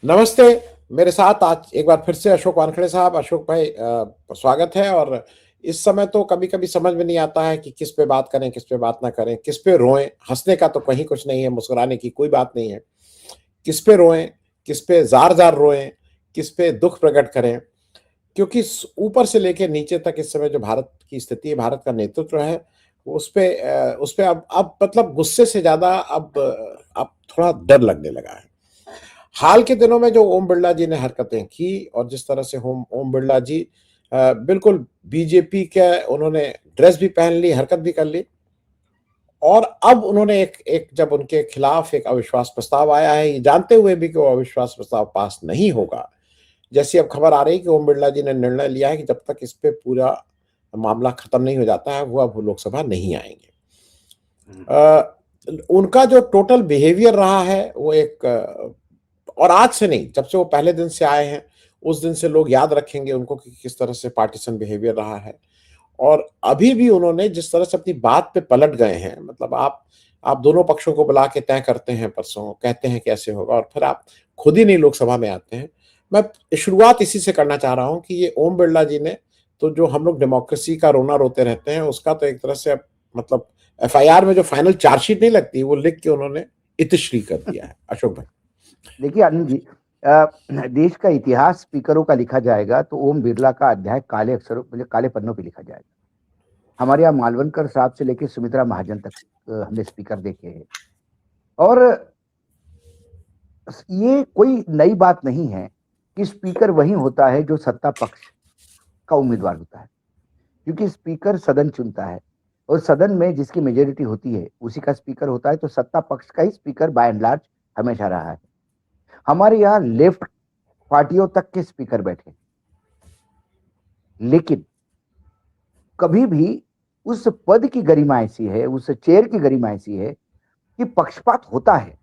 नमस्ते। मेरे साथ आज एक बार फिर से अशोक वानखेड़े साहब। अशोक भाई, स्वागत है। और इस समय तो कभी-कभी समझ में नहीं आता है कि किस पे बात करें, किस पे बात ना करें, किस पे रोएँ। हँसने का तो कहीं कुछ नहीं है, मुस्कुराने की कोई बात नहीं है। किस पे रोएँ, किस पे ज़ार-ज़ार रोएँ, किस पे दुःख प्रकट करें? क्योंकि स ऊपर से लेके नीचे तक इस समय जो भारत की स्थिति है, भारत का नेतृत्व है, उस पे अब मतलब गुस्से से ज़्यादा अब थोड़ा डर लगने लगा है। हाल के दिनों में जो ओम बिड़ला जी ने हरकतें की और जिस तरह से होम ओम बिड़ला जी बिल्कुल बीजेपी के उन्होंने ड्रेस भी पहन ली, हरकत भी कर ली। और अब उन्होंने एक एक जब उनके खिलाफ एक अविश्वास प्रस्ताव आया है, ये जानते हुए भी कि वो अविश्वास प्रस्ताव पास नहीं होगा। जैसी अब खबर आ रही है कि ओम बिड़ला जी ने निर्णय लिया है कि जब तक इस पे पूरा मामला खत्म नहीं हो जाता है, वो अब लोकसभा नहीं आएँगे। अ, उनका जो टोटल बिहेवियर रहा है वो एक और आज से नहीं, जब से वो पहले दिन से आए हैं, उस दिन से लोग याद रखेंगे उनको कि किस तरह से पार्टिसन बिहेवियर रहा है। और अभी भी उन्होंने जिस तरह से अपनी बात पे पलट गए हैं, मतलब आप दोनों पक्षों को बुला के तय करते हैं परसों, कहते हैं कैसे होगा और फिर आप खुद ही नहीं लोकसभा में आते हैं। मैं शुरुआत इसी से करना चाह रहा हूँ कि ये ओम बिड़ला जी ने तो जो हम लोग डेमोक्रेसी का रोना रोते रहते हैं, उसका तो एक तरह से अब मतलब एफआईआर में जो फाइनल चार्जशीट नहीं लगती, वो लिख के उन्होंने इतिश्री कर दिया है। अशोक भाई। देखिए आनंद जी, देश का इतिहास स्पीकरों का लिखा जाएगा तो ओम बिरला का अध्याय काले अक्षरों मतलब काले पन्नों पे लिखा जाएगा। हमारे यहाँ मालवनकर साहब से लेकर सुमित्रा महाजन तक हमने स्पीकर देखे हैं। और ये कोई नई बात नहीं है कि स्पीकर वही होता है जो सत्ता पक्ष का उम्मीदवार होता है, क्योंकि स्पीकर सदन चुनता है और सदन में जिसकी मेजोरिटी होती है उसी का स्पीकर होता है। तो सत्ता पक्ष का ही स्पीकर बाय एंड लार्ज हमेशा रहा है। हमारे यहाँ लेफ्ट पार्टियों तक के स्पीकर बैठे, लेकिन कभी भी उस पद की गरिमा ऐसी है, उस चेयर की गरिमा ऐसी है कि पक्षपात होता है,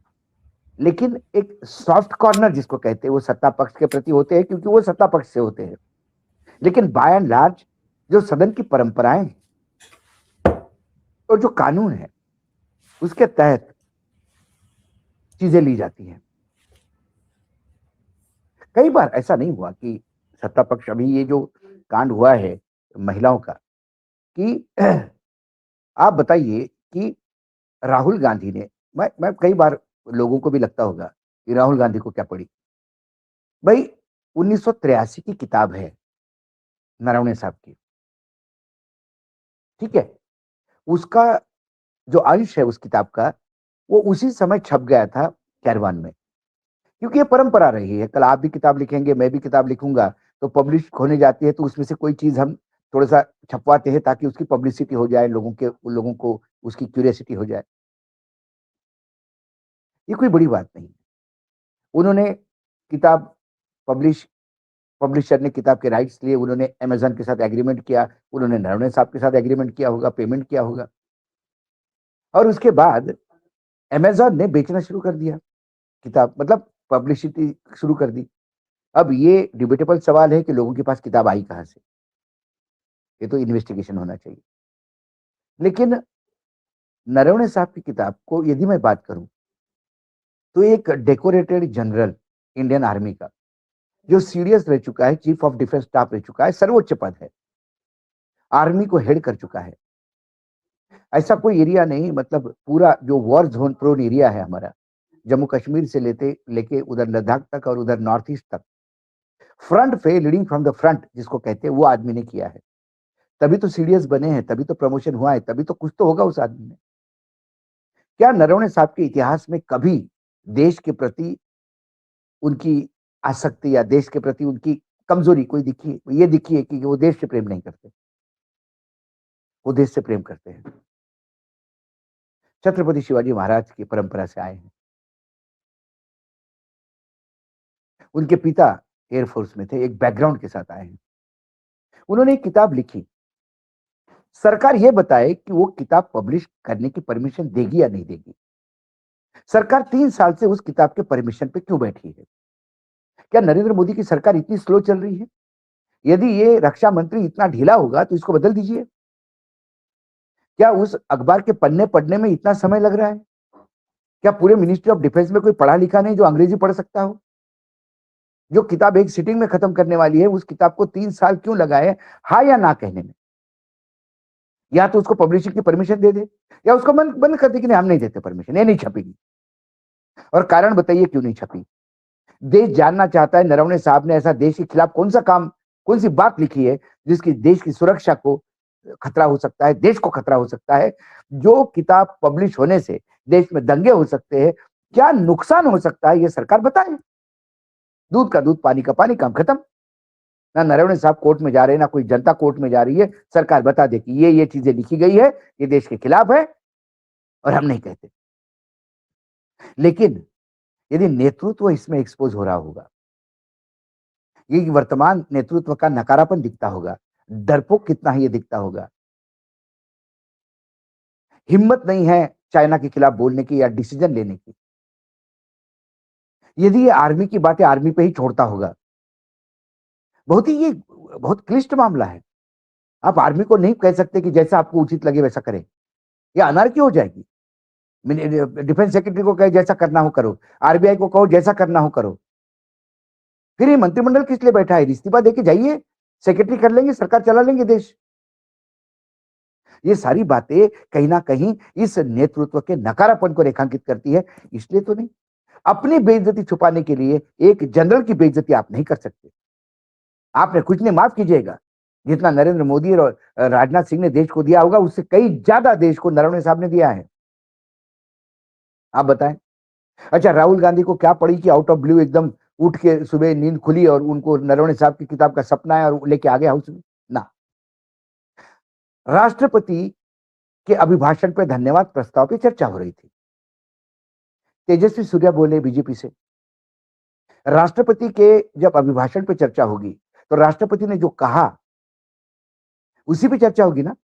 लेकिन एक सॉफ्ट कॉर्नर जिसको कहते हैं वो सत्ता पक्ष के प्रति होते हैं, क्योंकि वो सत्ता पक्ष से होते हैं। लेकिन बाय एंड लार्ज जो सदन की परंपराएं हैं और जो कानून है उसके तहत चीजें ली जाती हैं। कई बार ऐसा नहीं हुआ कि सत्ता पक्ष, अभी ये जो कांड हुआ है महिलाओं का, कि आप बताइए कि राहुल गांधी ने, मैं कई बार लोगों को भी लगता होगा कि राहुल गांधी को क्या पड़ी। भाई 1983 की किताब है नरवणे साहब की, ठीक है। उसका जो अंश है उस किताब का, वो उसी समय छप गया था कैरवान में, क्योंकि ये परंपरा रही है। कल आप भी किताब लिखेंगे, मैं भी किताब लिखूंगा, तो पब्लिश होने जाती है तो उसमें से कोई चीज हम थोड़ा सा छपवाते हैं ताकि उसकी पब्लिसिटी हो जाए, लोगों को उसकी क्यूरियोसिटी हो जाए। ये कोई बड़ी बात नहीं। उन्होंने किताब पब्लिश पब्लिशर ने किताब के राइट्स लिए, उन्होंने अमेज़न के साथ एग्रीमेंट किया, उन्होंने नरवणे साहब के साथ एग्रीमेंट किया होगा, पेमेंट किया होगा, और उसके बाद अमेज़न ने बेचना शुरू कर दिया किताब, मतलब पब्लिसिटी शुरू कर दी। अब ये डिबेटेबल सवाल है कि लोगों के पास किताब आई कहाँ से? ये तो इन्वेस्टिगेशन होना चाहिए। लेकिन नरवणे साहब की किताब को यदि मैं बात करूँ, तो एक डेकोरेटेड जनरल इंडियन आर्मी का, जो सीडीएस रह चुका है, चीफ ऑफ डिफेंस स्टाफ रह चुका है, सर्वोच्च पद है, आर्मी को हेड कर चुका है। ऐसा कोई एरिया नहीं, मतलब पूरा जो वॉर ज़ोन प्रोन एरिया है हमारा, जम्मू कश्मीर से लेते लेके उधर लद्दाख तक और उधर नॉर्थ ईस्ट तक, फ्रंट पे लीडिंग फ्रॉम द फ्रंट जिसको कहते हैं, वो आदमी ने किया है। तभी तो सीडीएस बने हैं, तभी तो प्रमोशन हुआ है, तभी तो कुछ तो होगा उस आदमी में। क्या नरवणे साहब के इतिहास में कभी देश के प्रति उनकी आसक्ति या देश के प्रति उनकी कमजोरी कोई दिखी है? ये दिखी है कि वो देश से प्रेम नहीं करते, वो देश से प्रेम करते हैं। छत्रपति शिवाजी महाराज की परंपरा से आए हैं। उनके पिता एयरफोर्स में थे, एक बैकग्राउंड के साथ आए हैं। उन्होंने एक किताब लिखी, सरकार ये बताए कि वो किताब पब्लिश करने की परमिशन देगी या नहीं देगी। सरकार 3 साल से उस किताब के परमिशन पे क्यों बैठी है? क्या नरेंद्र मोदी की सरकार इतनी स्लो चल रही है? यदि ये रक्षा मंत्री इतना ढीला होगा तो इसको बदल दीजिए। क्या उस अखबार के पन्ने पढ़ने में इतना समय लग रहा है? क्या पूरे मिनिस्ट्री ऑफ डिफेंस में कोई पढ़ा लिखा नहीं जो अंग्रेजी पढ़ सकता हो? जो किताब एक सिटिंग में खत्म करने वाली है, उस किताब को 3 साल क्यों लगाए हाँ या ना कहने में? या तो उसको पब्लिशिंग की परमिशन दे दे, या उसको बंद कर दे कि नहीं, हम नहीं देते परमिशन, ये नहीं छपेगी। और कारण बताइए क्यों नहीं छपी? देश जानना चाहता है नरवणे साहब ने ऐसा देश के खिलाफ कौन सा काम, कौन सी बात लिखी है जिसकी देश की सुरक्षा को खतरा हो सकता है, देश को खतरा हो सकता है। जो किताब पब्लिश होने से देश में दंगे हो सकते हैं, क्या नुकसान हो सकता है, ये सरकार बताए। दूध का दूध, पानी का पानी, काम खत्म। ना नरवणे साहब कोर्ट में जा रहे हैं, ना कोई जनता कोर्ट में जा रही है। सरकार बता दे कि ये चीजें लिखी गई है, ये देश के खिलाफ है और हम नहीं कहते। लेकिन यदि नेतृत्व इसमें एक्सपोज हो रहा होगा, ये वर्तमान नेतृत्व का नकारापन दिखता होगा, डरपोक कितना है ये दिखता होगा, हिम्मत नहीं है चाइना के खिलाफ बोलने की या डिसीजन लेने की। यदि ये आर्मी की बातें आर्मी पे ही छोड़ता होगा, ये बहुत क्लिष्ट मामला है। आप आर्मी को नहीं कह सकते कि जैसा आपको उचित लगे वैसा करें, ये अनार्की हो जाएगी। डिफेंस सेक्रेटरी को कहे जैसा करना हो करो, आरबीआई को कहो जैसा करना हो करो। फिर ये मंत्रिमंडल किस लिए बैठा है? इस्तीफा देके जाइए, सेक्रेटरी कर लेंगे, सरकार चला लेंगे देश। ये सारी बातें कहीं ना कहीं इस नेतृत्व के नकारापन को रेखांकित करती है। इसलिए तो नहीं, अपनी बेइज्जती छुपाने के लिए एक जनरल की बेइज्जती आप नहीं कर सकते। आपने कुछ नहीं, माफ कीजिएगा, जितना नरेंद्र मोदी और राजनाथ सिंह ने देश को दिया होगा, उससे कई ज्यादा देश को नरवणे साहब ने दिया है। आप बताएं। अच्छा, राहुल गांधी को क्या पड़ी कि आउट ऑफ ब्लू एकदम उठ के सुबह नींद खुली और उनको नरवणे साहब की किताब का सपना है और लेके आ गए हाउस में? ना, राष्ट्रपति के अभिभाषण पर धन्यवाद प्रस्ताव पे चर्चा हो रही थी। तेजस्वी सूर्या बोले बीजेपी से, राष्ट्रपति के जब अभिभाषण पे चर्चा होगी तो राष्ट्रपति ने जो कहा उसी पे चर्चा होगी ना।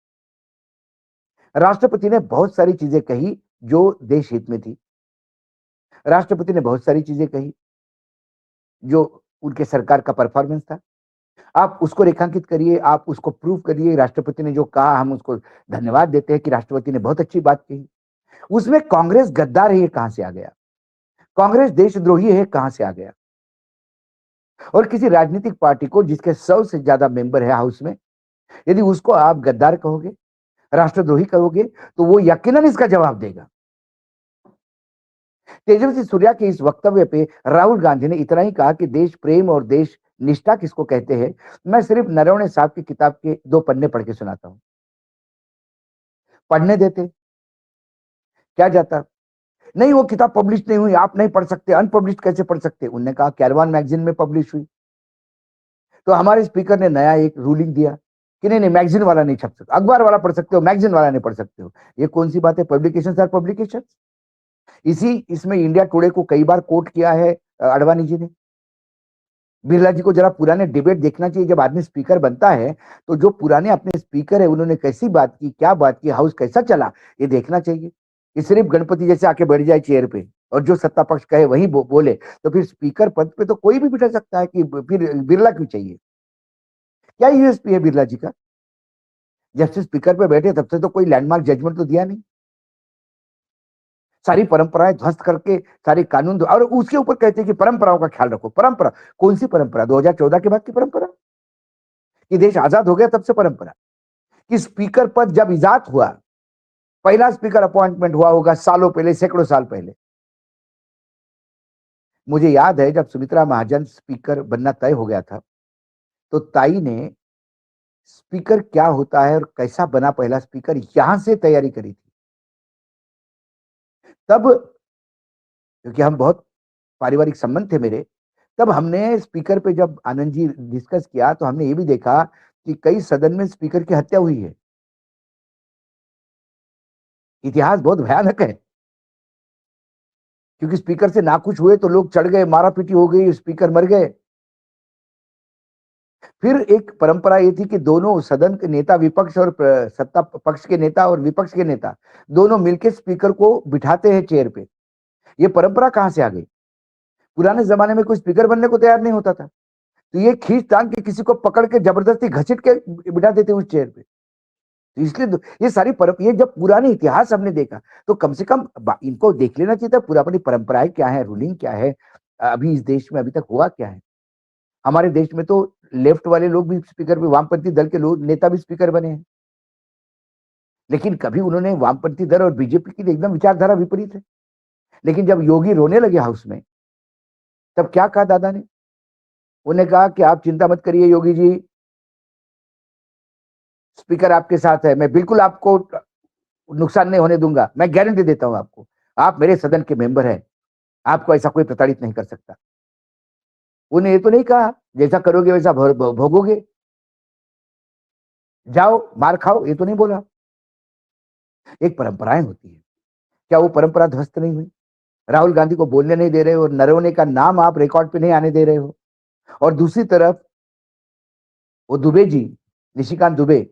राष्ट्रपति ने बहुत सारी चीजें कही जो देश हित में थी। राष्ट्रपति ने बहुत सारी चीजें कही जो उनके सरकार का परफॉर्मेंस था। आप उसको रेखांकित करिए, आप उसको प्रूव करिए। राष्ट्रपति ने जो कहा हम उसको धन्यवाद देते हैं कि राष्ट्रपति ने बहुत अच्छी बात कही। उसमें कांग्रेस गद्दार है ये कहां से आ गया? कांग्रेस देशद्रोही है कहां से आ गया? और किसी राजनीतिक पार्टी को जिसके 100 से ज्यादा मेंबर है हाउस में, यदि उसको आप गद्दार कहोगे, राष्ट्रद्रोही कहोगे, तो वो यकीनन इसका जवाब देगा। तेजस्वी सूर्या के इस वक्तव्य पे राहुल गांधी ने इतना ही कहा कि देश प्रेम और देश निष्ठा किसको कहते हैं, मैं सिर्फ नरवणे साहब की किताब के 2 पन्ने पढ़ के सुनाता हूं। पढ़ने देते, क्या जाता? नहीं, वो किताब पब्लिश नहीं हुई, आप नहीं पढ़ सकते, अनपब्लिश कैसे पढ़ सकते? उन्होंने कहा कैरवान मैगजीन में पब्लिश हुई। तो हमारे स्पीकर ने नया एक रूलिंग दिया कि नहीं, मैगजीन वाला नहीं छप सकता, अखबार वाला पढ़ सकते हो, मैगजीन वाला नहीं पढ़ सकते हो। ये कौन सी बात है? Publication or publication. इसमें इंडिया टुडे को कई बार कोट किया है अडवाणी जी ने। बिरला जी को जरा पुराने डिबेट देखना चाहिए। जब आदमी स्पीकर बनता है तो जो पुराने अपने स्पीकर है उन्होंने कैसी बात की, क्या बात की, हाउस कैसा चला, ये देखना चाहिए। ये सिर्फ गणपति जैसे आके बैठ जाए चेयर पे और जो सत्ता पक्ष कहे वही बोले, तो फिर स्पीकर पद पे तो कोई भी बिठा सकता है, कि फिर बिरला क्यों चाहिए? क्या यूएसपी है बिरला जी का? जब से स्पीकर पे बैठे तब से तो कोई लैंडमार्क जजमेंट तो दिया नहीं। सारी परंपराएं ध्वस्त करके सारे कानून, और उसके ऊपर कहते हैं कि परंपराओं का ख्याल रखो। परंपरा कौन सी परंपरा? 2014 के बाद की परंपरा? कि देश आजाद हो गया तब से परंपरा? कि स्पीकर पद जब इजाद हुआ, पहला स्पीकर अपॉइंटमेंट हुआ होगा सालों पहले, सैकड़ों साल पहले। मुझे याद है जब सुमित्रा महाजन स्पीकर बनना तय हो गया था, तो ताई ने स्पीकर क्या होता है और कैसा बना पहला स्पीकर, यहां से तैयारी करी थी। तब क्योंकि हम बहुत पारिवारिक संबंध थे मेरे, तब हमने स्पीकर पे जब आनंद जी डिस्कस किया तो हमने ये भी देखा कि कई सदन में स्पीकर की हत्या हुई है। इतिहास बहुत भयानक है, क्योंकि स्पीकर से नाखुश हुए तो लोग चढ़ गए, मारा पीटी हो गई, स्पीकर मर गए। फिर एक परंपरा ये थी कि दोनों सदन के नेता, विपक्ष और सत्ता पक्ष के नेता और विपक्ष के नेता, दोनों मिलकर स्पीकर को बिठाते हैं चेयर पे। ये परंपरा कहां से आ गई? पुराने जमाने में कोई स्पीकर बनने को तैयार नहीं होता था, तो ये खींच तान के किसी को पकड़ के जबरदस्ती घसीट के बिठा देते उस चेयर पे। तो इसलिए ये सारी ये जब पुराने इतिहास हमने देखा तो कम से कम इनको देख लेना चाहिए था, पुरानी परंपराएं क्या है, रूलिंग क्या है, अभी इस देश में अभी तक हुआ क्या है। हमारे देश में तो लेफ्ट वाले लोग भी स्पीकर पे, वामपंथी दल के लोग नेता भी स्पीकर बने हैं, लेकिन कभी उन्होंने वामपंथी दल और बीजेपी की एकदम विचारधारा विपरीत है। लेकिन जब योगी रोने लगे हाउस में, तब क्या कहा दादा ने? उन्हें कहा कि आप चिंता मत करिए योगी जी, स्पीकर आपके साथ है, मैं बिल्कुल आपको नुकसान नहीं होने दूंगा, मैं गारंटी देता हूं आपको, आप मेरे सदन के मेंबर हैं, आपको ऐसा कोई प्रताड़ित नहीं कर सकता। उन्हें ये तो नहीं कहा जैसा करोगे वैसा भोगोगे, जाओ मार खाओ, ये तो नहीं बोला। एक परंपराएं होती है, क्या वो परंपरा ध्वस्त नहीं हुई? राहुल गांधी को बोलने नहीं दे रहे हो और नरवणे का नाम आप रिकॉर्ड पे नहीं आने दे रहे हो, और दूसरी तरफ वो दुबे जी, निशिकांत दुबे,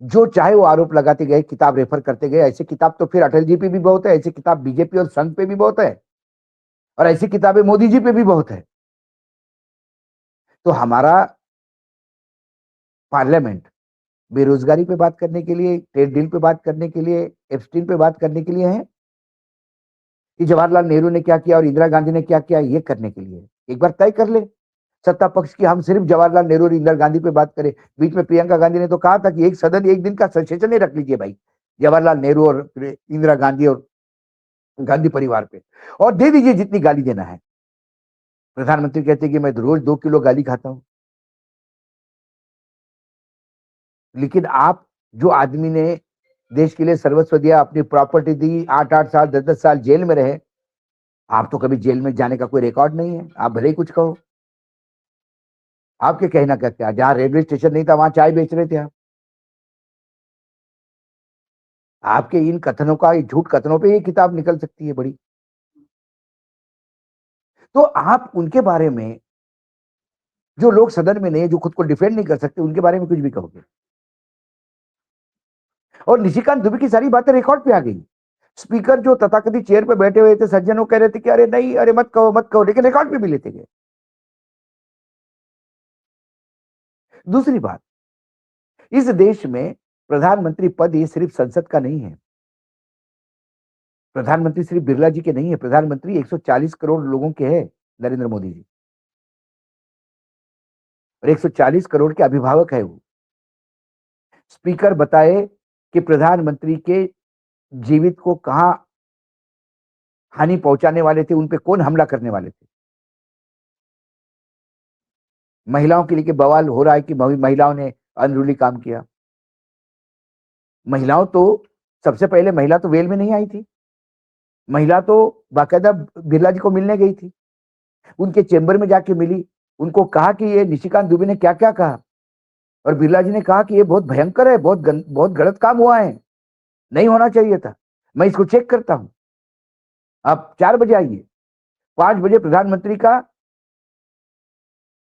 जो चाहे वो आरोप लगाते गए, किताब रेफर करते गए। ऐसे किताब तो फिर अटल जी पे भी बहुत है, ऐसी किताब बीजेपी और संघ पे भी बहुत है, और ऐसी किताबें मोदी जी पे भी बहुत है। तो हमारा पार्लियामेंट बेरोजगारी पे बात करने के लिए, ट्रेड डील पे बात करने के लिए, एप्स्टीन पे बात करने के लिए है कि जवाहरलाल नेहरू ने क्या किया और इंदिरा गांधी ने क्या किया, ये करने के लिए? एक बार तय कर ले सत्ता पक्ष की, हम सिर्फ जवाहरलाल नेहरू और इंदिरा गांधी पे बात करें। बीच में प्रियंका गांधी ने तो कहा था कि एक सदन एक दिन का सेशन ही रख लीजिए भाई, जवाहरलाल नेहरू और इंदिरा गांधी और गांधी परिवार पे, और दे दीजिए जितनी गाली देना है। प्रधानमंत्री कहते हैं कि मैं रोज 2 किलो गाली खाता हूं। लेकिन आप, जो आदमी ने देश के लिए सर्वस्व दिया, अपनी प्रॉपर्टी दी, 8-8 साल 10-10 साल जेल में रहे, आप तो कभी जेल में जाने का कोई रिकॉर्ड नहीं है। आप भले ही कुछ कहो, आपके कहना क्या क्या, जहां रेलवे स्टेशन नहीं था वहां चाय बेच रहे थे आप। आपके इन कथनों का, झूठ कथनों पे ये किताब निकल सकती है बड़ी। तो आप उनके बारे में, जो लोग सदन में नहीं है, जो खुद को डिफेंड नहीं कर सकते, उनके बारे में कुछ भी कहोगे। और निशिकांत दुबे की सारी बातें रिकॉर्ड पे आ गई। स्पीकर जो तथाकथित चेयर पे बैठे हुए थे सज्जन, वो कह रहे थे कि अरे नहीं, अरे मत कहो मत कहो, लेकिन रिकॉर्ड पे भी लेते गए। दूसरी बात, इस देश में प्रधानमंत्री पद ये सिर्फ संसद का नहीं है। प्रधानमंत्री सिर्फ बिरला जी के नहीं है, प्रधानमंत्री 140 करोड़ लोगों के हैं, नरेंद्र मोदी जी, और 140 करोड़ के अभिभावक है वो। स्पीकर बताए कि प्रधानमंत्री के जीवित को कहां हानि पहुंचाने वाले थे, उन पे कौन हमला करने वाले थे। महिलाओं के लिए बवाल हो रहा है कि महिलाओं ने अनरूली काम किया। महिलाओं तो, सबसे पहले महिला तो वेल में नहीं आई थी, महिला तो बाकायदा बिरला जी को मिलने गई थी, उनके चेंबर में जाके मिली, उनको कहा कि ये निशिकांत दुबे ने क्या क्या कहा, और बिरला जी ने कहा कि ये बहुत भयंकर है, बहुत गलत काम हुआ है, नहीं होना चाहिए था, मैं इसको चेक करता हूं, आप 4 बजे आइए। 5 बजे प्रधानमंत्री का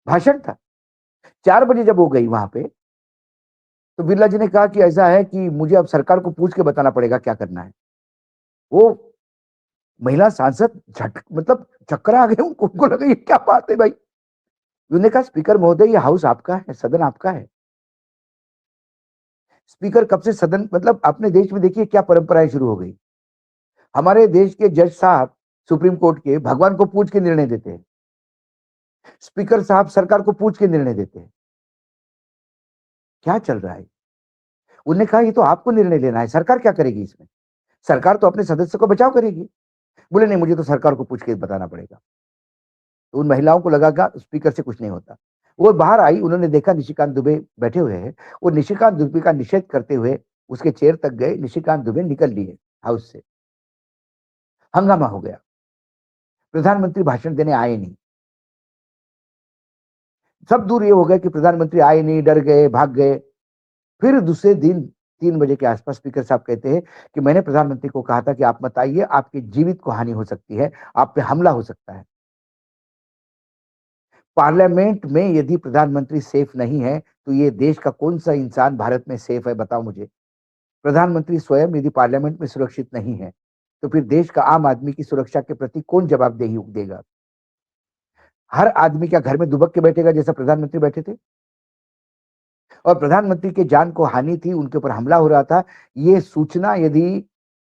भाषण था, 4 बजे जब वो गई वहां पे, तो बिरला जी ने कहा कि ऐसा है कि मुझे अब सरकार को पूछ के बताना पड़ेगा क्या करना है। वो महिला सांसद झट मतलब चक्कर आ गए उनको, लगा ये क्या बात है भाई। उन्होंने कहा स्पीकर महोदय, ये हाउस आपका है, सदन आपका है। स्पीकर कब से सदन, मतलब अपने देश में देखिए क्या परंपराएं शुरू हो गई। हमारे देश के जज साहब सुप्रीम कोर्ट के भगवान को पूछ के निर्णय देते हैं, स्पीकर साहब सरकार को पूछ के निर्णय देते हैं। क्या चल रहा है? उन्होंने कहा ये तो आपको निर्णय लेना है, सरकार क्या करेगी इसमें, सरकार तो अपने सदस्य को बचाव करेगी। बोले नहीं, मुझे तो सरकार को पूछ के बताना पड़ेगा। तो उन महिलाओं को लगा कि स्पीकर से कुछ नहीं होता। वो बाहर आई, उन्होंने देखा निशिकांत दुबे बैठे हुए हैं, वो निशिकांत दुबे का निषेध करते हुए उसके चेयर तक गए, निशिकांत दुबे निकल लिए हाउस से। हंगामा हो गया, प्रधानमंत्री भाषण देने आए नहीं। सब दूर ये हो गया कि प्रधानमंत्री आए नहीं, डर गए, भाग गए। फिर दूसरे दिन 3 बजे के आसपास स्पीकर साहब कहते हैं कि मैंने प्रधानमंत्री को कहा था कि आप मत आइए, आपके जीवित को हानि हो सकती है, आप पे हमला हो सकता है। पार्लियामेंट में यदि प्रधानमंत्री सेफ नहीं है, तो ये देश का कौन सा इंसान भारत में सेफ है, बताओ मुझे। प्रधानमंत्री स्वयं यदि पार्लियामेंट में सुरक्षित नहीं है, तो फिर देश का आम आदमी की सुरक्षा के प्रति कौन जवाबदेही देगा? हर आदमी क्या घर में दुबक के बैठेगा जैसा प्रधानमंत्री बैठे थे? और प्रधानमंत्री के जान को हानि थी, उनके ऊपर हमला हो रहा था, ये सूचना यदि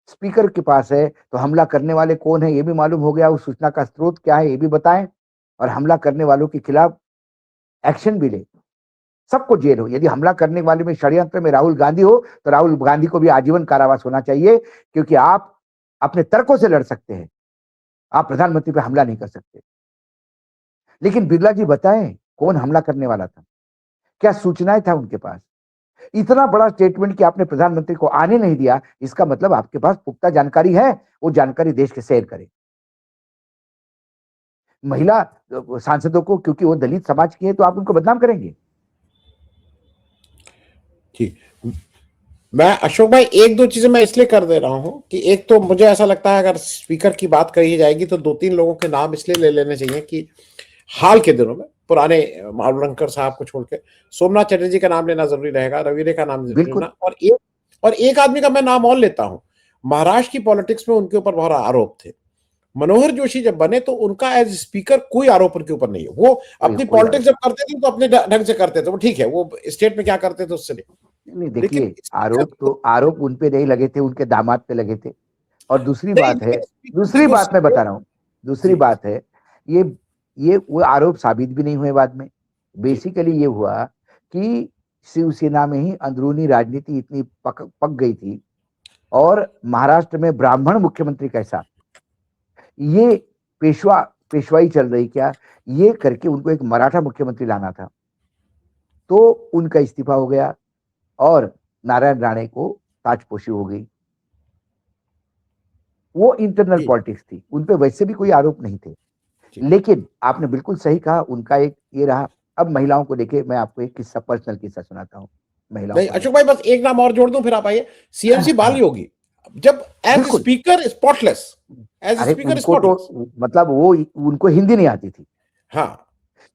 स्पीकर के पास है, तो हमला करने वाले कौन है ये भी मालूम हो गया, उस सूचना का स्रोत क्या है ये भी बताएं। और हमला करने वालों के खिलाफ एक्शन भी ले, सबको जेल हो। यदि हमला करने वाले में षड्यंत्र में राहुल गांधी हो तो राहुल गांधी को भी आजीवन कारावास होना चाहिए, क्योंकि आप अपने तर्कों से लड़ सकते हैं, आप प्रधानमंत्री पे हमला नहीं कर सकते। लेकिन बिरला जी बताएं, कौन हमला करने वाला था, क्या सूचनाएं था उनके पास? इतना बड़ा स्टेटमेंट कि आपने प्रधानमंत्री को आने नहीं दिया, इसका मतलब आपके पास पुख्ता जानकारी है, वो जानकारी देश के शेयर करें। महिला सांसदों को, क्योंकि वो दलित समाज की है, तो आप उनको बदनाम करेंगे? ठीक। मैं अशोक भाई एक दो चीजें मैं इसलिए कर दे रहा हूं कि एक तो मुझे ऐसा लगता है अगर स्पीकर की बात कही जाएगी तो दो तीन लोगों के नाम इसलिए ले लेने चाहिए कि हाल के दिनों में पुराने मावलंकर साहब को छोड़ के सोमनाथ चटर्जी का नाम लेना जरूरी रहेगा, रविरे का नाम बिल्कुल। लेना, और एक आदमी का मैं नाम और लेता हूं। महाराष्ट्र की पॉलिटिक्स में उनके ऊपर बहुत आरोप थे। मनोहर जोशी जब बने तो उनका एज स्पीकर कोई आरोप उनके ऊपर नहीं है। वो अपनी कोई पॉलिटिक्स आरोप जब करते थे तो अपने ढंग से करते थे, वो ठीक है, वो स्टेट में क्या करते थे उससे नहीं। नहीं, लेकिन देखिए, स्पीकर आरोप तो आरोप उन पे नहीं लगे थे, उनके दामाद पे लगे थे। और दूसरी नहीं, बात है, लेकिन स्पीकर की दूसरी बात कुर्सी मैं पे बता रहा हूँ, दूसरी जी बात है, ये ये वो आरोप साबित भी नहीं हुए बाद में। जी बेसिकली ये हुआ कि शिवसेना में ही अंदरूनी राजनीति इतनी पक गई थी, और महाराष्ट्र में ब्राह्मण मुख्यमंत्री कैसा, ये पेशवाई चल रही क्या, ये करके उनको एक मराठा मुख्यमंत्री लाना था। तो उनका इस्तीफा हो गया और नारायण राणे को ताजपोशी हो गई। वो इंटरनल जी पॉलिटिक्स थी, उन पे वैसे भी कोई आरोप नहीं थे। जी। लेकिन आपने बिल्कुल सही कहा, उनका एक ये रहा। अब महिलाओं को लेके मैं आपको एक किस्सा, पर्सनल किस्सा सुनाता हूँ महिलाओं नहीं को अशोक लेके। भाई, बस एक नाम और जोड़ दूं फिर आप आइए। सीएमसी बाल योगी, जब एज बिल्कुल। स्पीकर स्पॉटलेस, एज अरे स्पीकर उनको तो, स्पॉटलेस। मतलब वो, उनको हिंदी नहीं आती थी। हाँ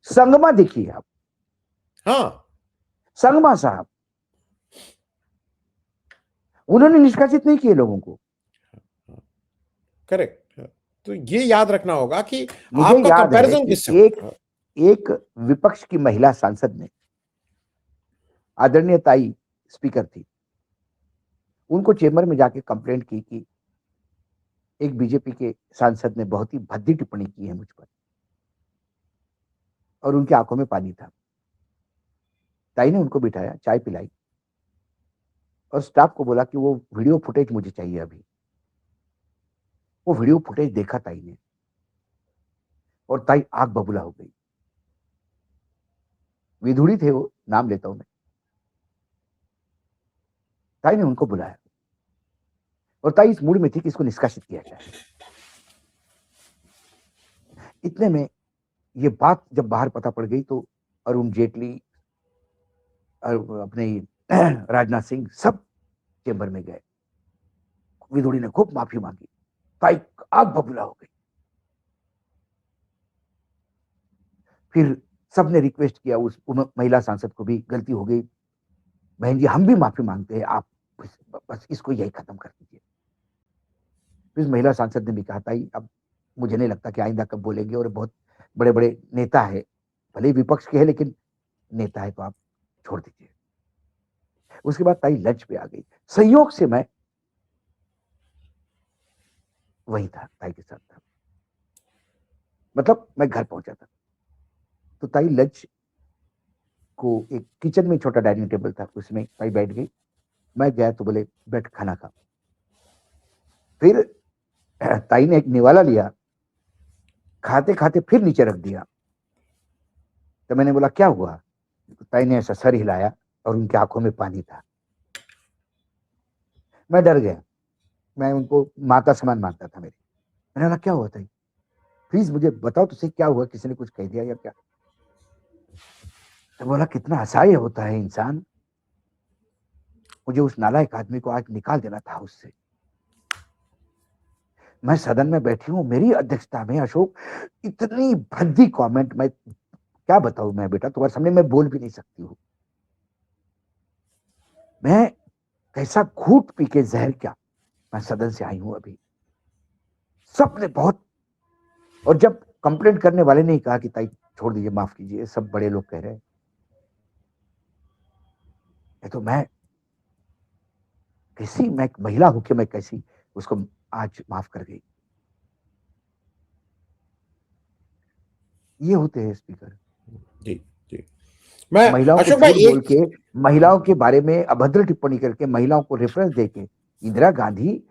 संगमा देखिए आप, हाँ। संगमा साहब, उन्होंने निष्कासित नहीं किए लोगों को। करेक्ट। तो ये याद रखना होगा कि मुझे आपका याद है कंपैरिजन कि किससे होगा। हाँ, एक विपक्ष की महिला सांसद ने, आदरणीय ताई स्पीकर थी, उनको चेंबर में जाके कंप्लेंट की कि एक बीजेपी के सांसद ने बहुत ही भद्दी टिप्पणी की है मुझ पर, और उनकी आंखों में पानी था। ताई ने उनको बिठाया, चाय पिलाई, और स्टाफ को बोला कि वो वीडियो फुटेज मुझे चाहिए अभी। वो वीडियो फुटेज देखा ताई ने, और ताई आग बबूला हो गई। विधुड़ी थे वो, नाम लेता हूं मैं। ताई ने उनको बुलाया, और ताई इस मूड में थी कि इसको निष्कासित किया जाए। इतने में ये बात जब बाहर पता पड़ गई तो अरुण जेटली और अपने राजनाथ सिंह सब चेंबर में गए। विधुड़ी ने खूब माफी मांगी, ताई आग बबूला हो गई। फिर सबने रिक्वेस्ट किया, उस महिला सांसद को भी गलती हो गई, बहन जी हम भी माफी मांगते हैं, आप बस इसको यही खत्म कर दीजिए। फिर महिला सांसद ने भी कहा, ताई अब मुझे नहीं लगता कि आइंदा कब बोलेंगे, और बहुत बड़े बड़े नेता है, भले ही विपक्ष के है लेकिन नेता है, तो आप छोड़ दीजिए। उसके बाद ताई लंच पे आ गई। संयोग से मैं वही था, ताई के साथ था, मतलब मैं घर पहुंचा था। तो ताई लंच को, एक किचन में छोटा डाइनिंग टेबल था, उसमें ताई बैठ गई। मैं गया तो बोले बैठ खाना खा। फिर ताई ने एक निवाला लिया, खाते खाते फिर नीचे रख दिया। तो मैंने बोला क्या हुआ? तो ताई ने ऐसा सर हिलाया, और उनकी आंखों में पानी था। मैं डर गया, मैं उनको माता समान मानता था मेरी। मैंने बोला क्या हुआ ताई, प्लीज मुझे बताओ तो सही, क्या हुआ, किसी ने कुछ कह दिया या क्या? तो बोला कितना असहाय होता है इंसान, मुझे उस नालायक आदमी को आज निकाल देना था उससे। मैं सदन में बैठी हूँ, मेरी अध्यक्षता में अशोक, इतनी भद्दी कमेंट, मैं क्या बताऊं, मैं बेटा तुम्हारे सामने मैं बोल भी नहीं सकती हूँ। मैं कैसा घूट पी के जहर, क्या मैं सदन से आई हूं अभी। सबने बहुत, और जब कंप्लेंट करने वाले ने कहा कि ताई छोड़ दीजिए, माफ कीजिए, सब बड़े लोग कह रहे हैं, तो मैं कैसी, मैं एक महिला होकर मैं कैसी उसको आज माफ कर गई। ये होते हैं स्पीकर। जी जी। मैं महिलाओं को अशोक झूठ भाई बोल एक के, महिलाओं के बारे में अभद्र टिप्पणी करके, महिलाओं को रेफरेंस देके, इंदिरा गांधी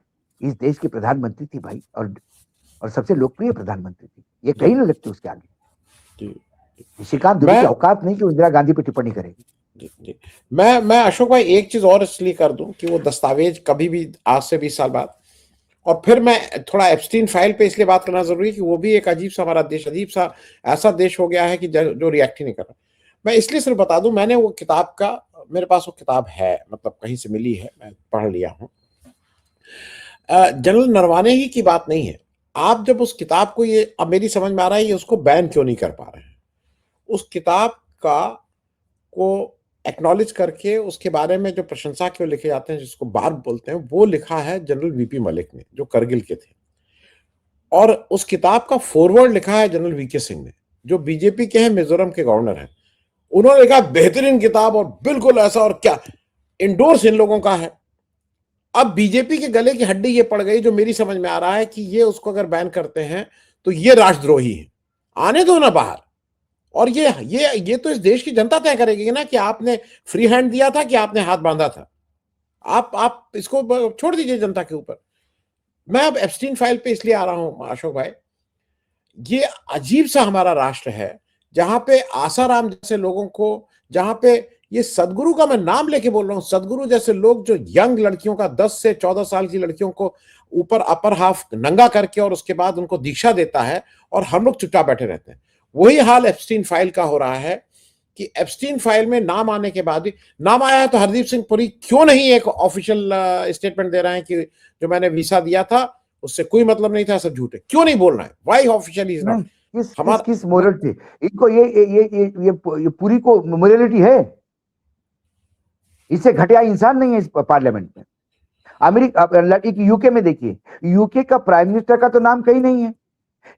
इस देश की प्रधानमंत्री थी भाई, और सबसे लोकप्रिय प्रधानमंत्री थी, ये जी कहीं ना लगती उसके आगे। जी। निशिकांत दुबे की मैं औकात नहीं कि वो इंदिरा गांधी पे टिप्पणी करेगी। जी जी। मैं अशोक भाई एक चीज और इसलिए कर दूं कि वो दस्तावेज कभी भी आज से 20 साल बाद, और फिर मैं थोड़ा एप्स्टीन फाइल पे इसलिए बात करना जरूरी है कि वो भी एक अजीब सा, हमारा देश अजीब सा ऐसा देश हो गया है कि जो रिएक्ट ही नहीं कर रहा। मैं इसलिए सिर्फ बता दूं, मैंने वो किताब का, मेरे पास वो किताब है, मतलब कहीं से मिली है, मैं पढ़ लिया हूं। जनरल नरवाने ही की बात नहीं है। आप जब उस किताब को, ये अब मेरी समझ में आ रहा है ये उसको बैन क्यों नहीं कर पा रहे हैं। उस किताब का को एक्नॉलेज करके उसके बारे में जो प्रशंसा के लिखे जाते हैं, जिसको बार बोलते हैं, वो लिखा है जनरल वीपी मलिक ने, जो करगिल के थे। और उस किताब का फॉरवर्ड लिखा है जनरल वीके सिंह ने, जो बीजेपी के हैं, मिजोरम के गवर्नर हैं। उन्होंने लिखा बेहतरीन किताब और बिल्कुल ऐसा, और क्या इंडोर्स इन लोगों का है। अब बीजेपी के गले की हड्डी ये पड़ गई, जो मेरी समझ में आ रहा है कि ये उसको अगर बैन करते हैं तो ये राष्ट्रद्रोही है। आने दो ना बाहर। और ये तो इस देश की जनता तय करेगी ना कि आपने फ्री हैंड दिया था कि आपने हाथ बांधा था। आप इसको छोड़ दीजिए जनता के ऊपर। मैं अब एप्स्टीन फाइल पे इसलिए आ रहा हूं अशोक भाई, ये अजीब सा हमारा राष्ट्र है, जहां पे आसाराम जैसे लोगों को, जहां पे ये सदगुरु का मैं नाम लेके बोल रहा हूं, सदगुरु जैसे लोग जो यंग लड़कियों का, 10 से 14 साल की लड़कियों को ऊपर अपर हाफ नंगा करके और उसके बाद उनको दीक्षा देता है, और हम लोग चुपचाप बैठे रहते हैं। वही हाल एप्स्टीन फाइल का हो रहा है कि एप्स्टीन फाइल में नाम आने के बाद भी, नाम आया है तो हरदीप सिंह पुरी क्यों नहीं एक ऑफिशियल स्टेटमेंट दे रहे हैं कि जो मैंने वीसा दिया था उससे कोई मतलब नहीं था, सब झूठ है। क्यों नहीं बोल रहे हैं? Why official is not? नहीं, किस किस हमारा किस मोरल से इनको ये पूरी को मोरलिटी है? इससे घटिया इंसान नहीं है इस पार्लियामेंट में। अमेरिका, यूके में देखिए, यूके का प्राइम मिनिस्टर का तो नाम कहीं नहीं है,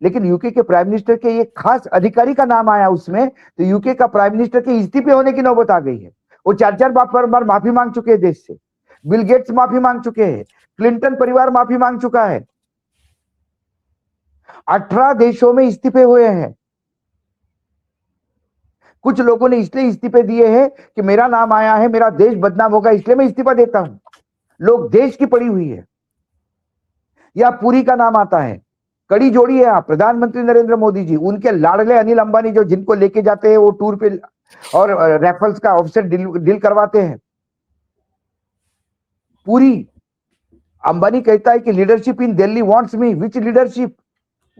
लेकिन यूके के प्राइम मिनिस्टर के एक खास अधिकारी का नाम आया उसमें, तो यूके का प्राइम मिनिस्टर के इस्तीफे होने की नौबत आ गई है। वो 4-4 बार माफी मांग चुके हैं देश से। बिल गेट्स माफी मांग चुके हैं, क्लिंटन परिवार माफी मांग चुका है। 18 देशों में इस्तीफे हुए हैं। कुछ लोगों ने इसलिए इस्तीफे दिए हैं कि मेरा नाम आया है, मेरा देश बदनाम होगा, इसलिए मैं इस्तीफा देता हूं। लोग देश की पड़ी हुई है। या पुरी का नाम आता है, कड़ी जोड़ी है आप, प्रधानमंत्री नरेंद्र मोदी जी, उनके लाडले अनिल अंबानी जो जिनको लेके जाते हैं वो टूर पे, और रैफल्स का ऑफसेट डील करवाते हैं। पुरी, अंबानी कहता है कि leadership in Delhi wants me, which leadership?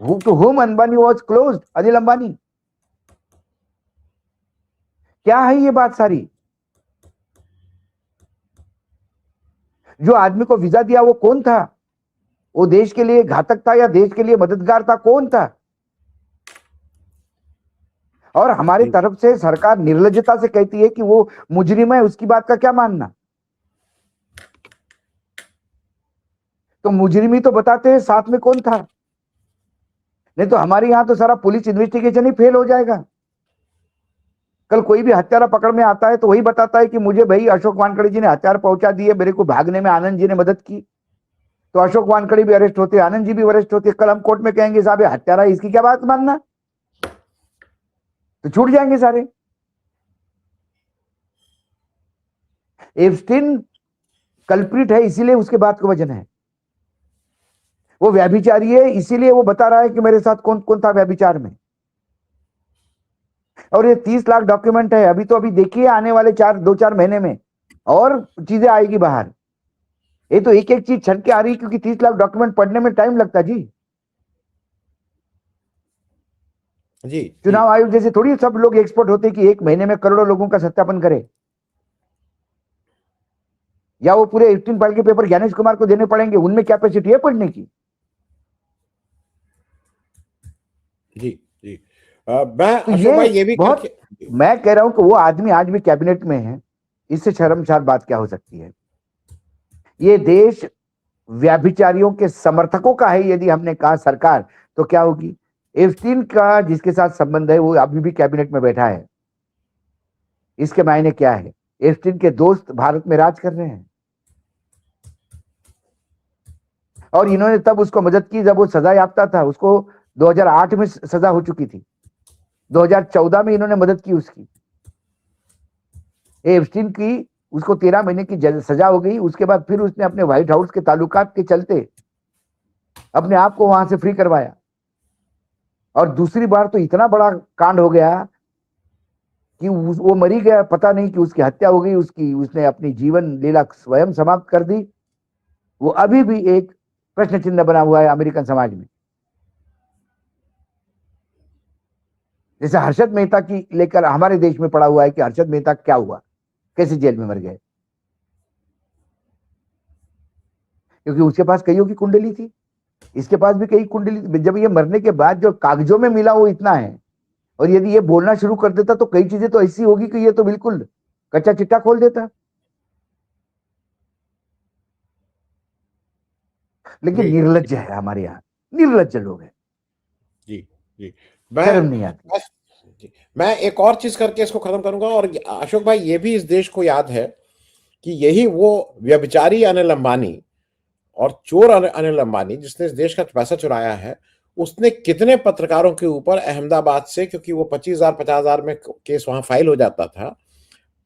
To whom Ambani was close, Anil Ambani. क्या है ये बात सारी? जो आदमी को वीजा दिया वो कौन था? वो देश के लिए घातक था या देश के लिए मददगार था? कौन था? और हमारी तरफ से सरकार निर्लज्जता से कहती है कि वो मुजरिम है, उसकी बात का क्या मानना? तो मुजरिम ही तो बताते हैं साथ में कौन था। नहीं तो हमारे यहां तो सारा पुलिस इन्वेस्टिगेशन ही फेल हो जाएगा। कल कोई भी हत्यारा पकड़ में आता है तो वही बताता है कि मुझे भाई अशोक वानखड़े जी ने हथियार पहुंचा दिए, मेरे को भागने में आनंद जी ने मदद की। तो अशोक वानखड़े भी अरेस्ट होते, आनंद जी भी अरेस्ट होते। कल हम कोर्ट में कहेंगे साहब ये हत्यारा, इसकी क्या बात मानना? तो छूट जाएंगे सारे। एप्स्टीन कल्प्रिट है, इसीलिए उसके बाद का वजन है। वो व्यभिचारी है, इसीलिए वो बता रहा है कि मेरे साथ कौन कौन था व्यभिचार में। और ये 30 लाख डॉक्यूमेंट है। अभी देखिए आने वाले 2-4 महीने में और चीजें आएगी बाहर। ये तो एक एक चीज छट के आ रही, क्योंकि 30 लाख डॉक्यूमेंट पढ़ने में टाइम लगता जी। जी चुनाव आयोग जैसे थोड़ी सब लोग एक्सपर्ट होते कि 1 महीने में करोड़ों लोगों का सत्यापन करे। या वो पूरे 18 फाइल के पेपर ज्ञानेश कुमार को देने पड़ेंगे? उनमें कैपेसिटी है पढ़ने की? जी जी। मैं तो अशोक भाई ये भी बहुत, करके, मैं कह रहा हूं कि वो आदमी आज भी कैबिनेट में है। इससे शर्मसार बात क्या हो सकती है? ये देश व्यभिचारियों के समर्थकों का है। यदि हमने कहा सरकार, तो क्या होगी? एप्स्टीन का जिसके साथ संबंध है वो अभी भी कैबिनेट में बैठा है। इसके मायने क्या है? एप्स्टीन के दोस्त भारत में राज कर रहे हैं, और इन्होंने तब उसको मदद की जब वो सजा याफ्ता था। उसको 2008 में सजा हो चुकी थी। 2014 में इन्होंने मदद की उसकी। एप्स्टीन की उसको 13 महीने की सजा हो गई। उसके बाद फिर उसने अपने व्हाइट हाउस के ताल्लुकात के चलते अपने आप को वहां से फ्री करवाया। और दूसरी बार तो इतना बड़ा कांड हो गया कि वो मरी गया, पता नहीं कि उसकी हत्या हो गई, उसने अपनी जीवन लीला स्वयं समाप्त कर दी। वो अभी भी एक प्रश्न चिन्ह बना हुआ है अमेरिकन समाज में। जैसे हर्षद मेहता की लेकर हमारे देश में पड़ा हुआ है कि हर्षद मेहता क्या हुआ, कैसे जेल में मर गए, क्योंकि उसके पास कईयों की कुंडली थी, इसके पास भी कई कुंडली। जब ये मरने के बाद जो कागजों में मिला वो इतना है, और यदि ये बोलना शुरू कर देता तो कई चीजें तो ऐसी होगी कि ये तो बिल्कुल कच्चा चिट्टा खोल देता। लेकिन निर्लज्ज है हमारे यहाँ, निर्लज्ज लोग हैं। जी जी। शर्म नहीं आती। मैं एक और चीज करके इसको खत्म करूंगा। और अशोक भाई, ये भी इस देश को याद है कि यही वो व्यभिचारी अनिल अंबानी और चोर अनिल अंबानी जिसने इस देश का पैसा चुराया है, उसने कितने पत्रकारों के ऊपर अहमदाबाद से, क्योंकि वो 25,000 50,000 में केस वहां फाइल हो जाता था,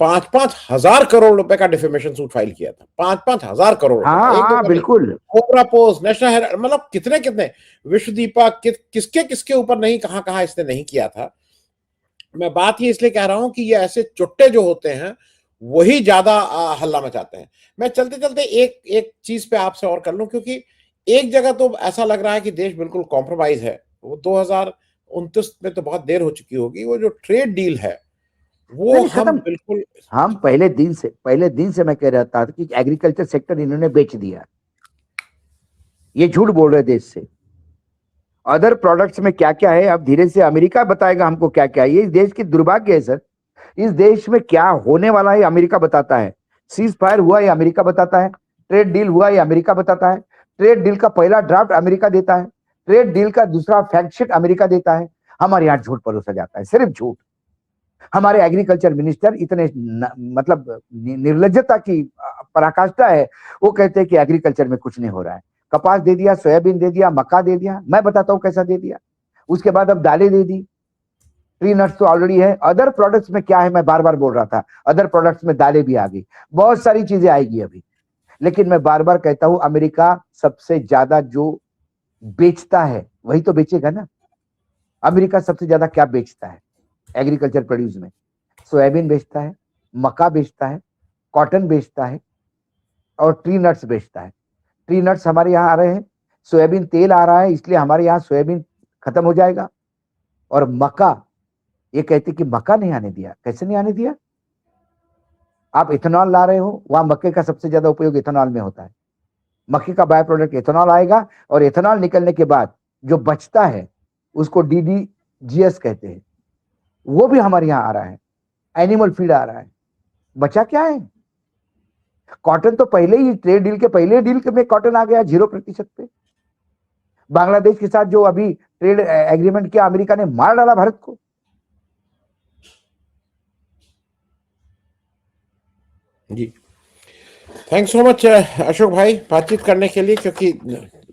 5-5 हजार करोड़ रुपए का डिफेमेशन सूट फाइल किया था। 5-5 हजार करोड़ रुपए का, हाँ एक दो हाँ का नहीं। बिल्कुल। कोबरा पोस्ट, नेशनल हेराल्ड, मतलब कितने कितने, विश्वदीपा, किसके किसके ऊपर नहीं, कहां कहां इसने नहीं किया था। मैं बात ये इसलिए कह रहा हूं कि ये ऐसे चुट्टे जो होते हैं वही ज्यादा हल्ला मचाते हैं। मैं चलते चलते एक एक चीज पे आपसे और कर लूं, क्योंकि एक जगह तो ऐसा लग रहा है कि देश बिल्कुल कॉम्प्रोमाइज है। वो 2029 में तो बहुत देर हो चुकी होगी। वो जो ट्रेड डील है वो नहीं हम खत्म। बिल्कुल, हम पहले दिन से मैं कह रहा था कि एग्रीकल्चर सेक्टर इन्होंने बेच दिया। ये झूठ बोल रहे देश से। अदर प्रोडक्ट्स में क्या क्या है अब धीरे से अमेरिका बताएगा हमको क्या क्या है। ये इस देश की दुर्भाग्य है सर। इस देश में क्या होने वाला है अमेरिका बताता है। सीज फायर हुआ ये अमेरिका बताता है, ट्रेड डील हुआ ये अमेरिका बताता है, ट्रेड डील का पहला ड्राफ्ट अमेरिका देता है, ट्रेड डील का दूसरा फैक्ट शीट अमेरिका देता है। हमारे यहाँ झूठ परोसा जाता है, सिर्फ झूठ। हमारे एग्रीकल्चर मिनिस्टर इतने मतलब निर्लज्जता की पराकाष्ठा है। वो कहते हैं कि एग्रीकल्चर में कुछ नहीं हो रहा है। कपास दे दिया, सोयाबीन दे दिया, मक्का दे दिया। मैं बताता हूँ कैसा दे दिया। उसके बाद अब दालें दे दी, ट्री नट्स तो ऑलरेडी है। अदर प्रोडक्ट्स में क्या है, मैं बार बार बोल रहा था, अदर प्रोडक्ट्स में दालें भी आ गई, बहुत सारी चीजें आएगी अभी। लेकिन मैं बार बार कहता हूं अमेरिका सबसे ज्यादा जो बेचता है वही तो बेचेगा ना। अमेरिका सबसे ज्यादा क्या बेचता है एग्रीकल्चर प्रोड्यूस में? सोयाबीन बेचता है, मक्का बेचता है, कॉटन बेचता है और ट्री नट्स बेचता है। ट्री नट्स हमारे यहाँ आ रहे हैं, सोयाबीन तेल आ रहा है, इसलिए हमारे यहाँ सोयाबीन खत्म हो जाएगा। और मक्का, ये कहते कि मक्का नहीं आने दिया। कैसे नहीं आने दिया? आप इथेनॉल ला रहे हो, वहां मक्के का सबसे ज्यादा उपयोग इथेनॉल में होता है। मक्के का बाय प्रोडक्ट इथेनॉल आएगा, और इथेनॉल निकलने के बाद जो बचता है उसको DDGS कहते हैं, वो भी हमारे यहाँ आ रहा है। एनिमल फीड आ रहा है। बचा क्या है? कॉटन तो पहले ही, ट्रेड डील के पहले डील में कॉटन आ गया 0% पे। बांग्लादेश के साथ जो अभी ट्रेड एग्रीमेंट किया, अमेरिका ने मार डाला भारत को। जी। थैंक्स सो मच अशोक भाई बातचीत करने के लिए, क्योंकि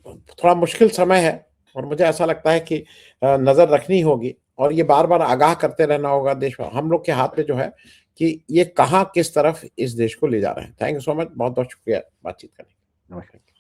थोड़ा मुश्किल समय है और मुझे ऐसा लगता है कि नजर रखनी होगी और ये बार बार आगाह करते रहना होगा। देश हम लोग के हाथ में जो है कि ये कहाँ किस तरफ इस देश को ले जा रहे हैं। थैंक यू सो मच, बहुत बहुत शुक्रिया बातचीत करने के लिए। नमस्कार।